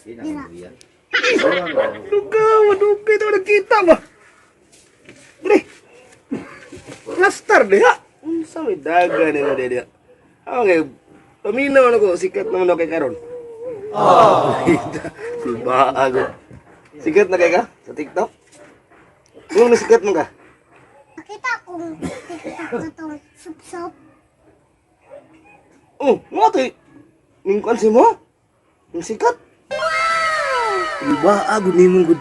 Dira. Duga ito nakita ba? Dre. Plastar diha. Unsa may daga nila diha. Okay, paminaw na ko sikat naman ako kay karon. Bago. Sikat na kay ka sa TikTok? Kung nasikat mo ka? Nakita kong TikTok na to, sup-sup. Oh, mo ito. Ningkuan si mo? Yung sikat? Bago ni mong good.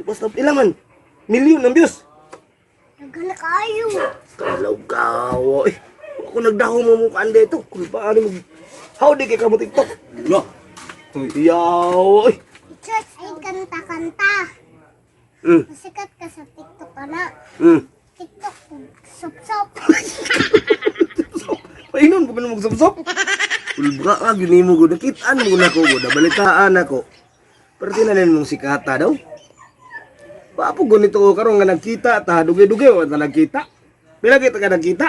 Basta ilang man? Milyon ng views. Nagana kayo. Kalaw kawo. Ako nagdaho mo mukhaan dito. Kung paano mo. How di kay ka mo TikTok? No. Yaw. Church ay kanta-kanta. Masikat ka sa TikTok na. TikTok, sup-sup. Painon po ka na magsapsap. Ulbra ka, gini mo ko. Nakitaan mo na ko. Nabalitaan ako. Pero tinanin mong sikata daw. Papo ganito ko karong nga nagkita. Ta, dugi-dugi o na nagkita. Pila kita ka nagkita?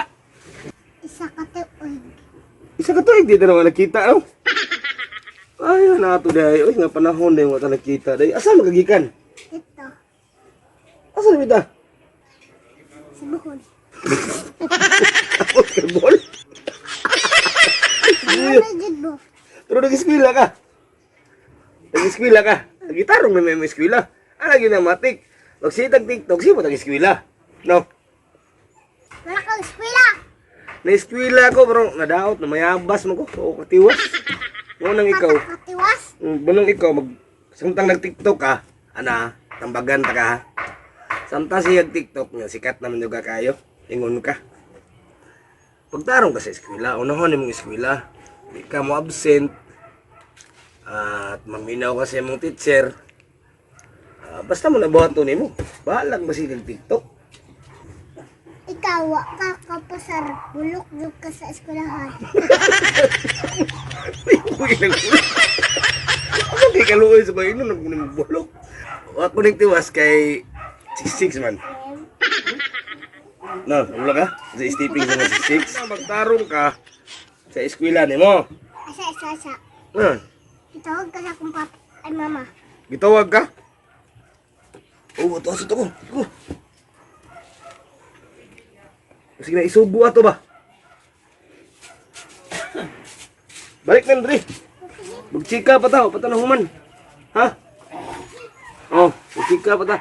Isa ka tuig. Isa ka tuig, dito na nga nagkita. Oh. Ay, nato dahi. Uy, nga panahon na yung wata nagkita. Dahi. Asa magagikan? Ito, Asa na bita? sa Bukod. Ako ka bol. Ano dyan mo? Pero nag-eskwila ka. Nag-eskwila ka. Nagitarong na may eskwila. Lagi na matik. Magsitag TikTok, siya mo nag-eskwila. No? Wala kang eskwela. Na-eskwila ko, pero nadaot na mayabas mo ko. Oo, katiwas. Ngunang ikaw, Katiwas. bunong ikaw, samtang nag-TikTok ka, tambagan ta ka ha. Samtang siya TikTok niya, sikat naman yung kayo. Ingon ka. Pagtarong ka sa eskwela, unahon mong eskwela. Di ka mo absent. At maminaw ka sa mong teacher. Basta mo nabuhaton mo. Bahalag ba siya TikTok? Ikaw, ka kapasar. Bulok yung ka sa eskwelahan. Uy, nagulog. Ano kay kaluoy sa bahay nun, nagulog. Ako nagtiwas kay 66 man. No, wala ka? Sa stepping sa 66. Magtarong ka sa eskwela ni mo. Asa. Itawag ka sa kong ay mama. Gitawag ka? Oo, ito ako. Sige na, isubo ato ba? Balik na, Dre. Magchika pa tao, patanahuman. Ha? Oh, magchika pa ta.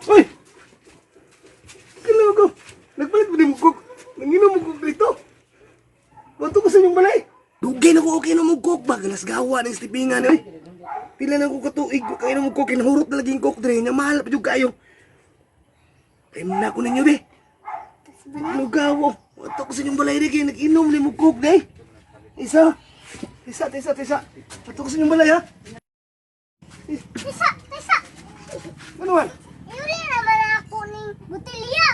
Uy! Kailangan ko. Nagpalit mo din mo cook. Nanginom mo cook dito. Bato ko sa inyong balay. Dugay na ko okay na mo cook ba? Galas gawa ng stipingan eh. Pila na ko katuig. Kaya na mo cook. Kinahurot na laging cook, Dre. Mahal pa yung kayo. Kaya mo na ako ninyo, be. Ano gawo? Bato ko sa inyong balay, Dre. Nag-inom na mo cook, Dre. Tisa. Bato ko sa inyong balay, ha? Tisa. Ano man? Yuri naman ako ng butilya.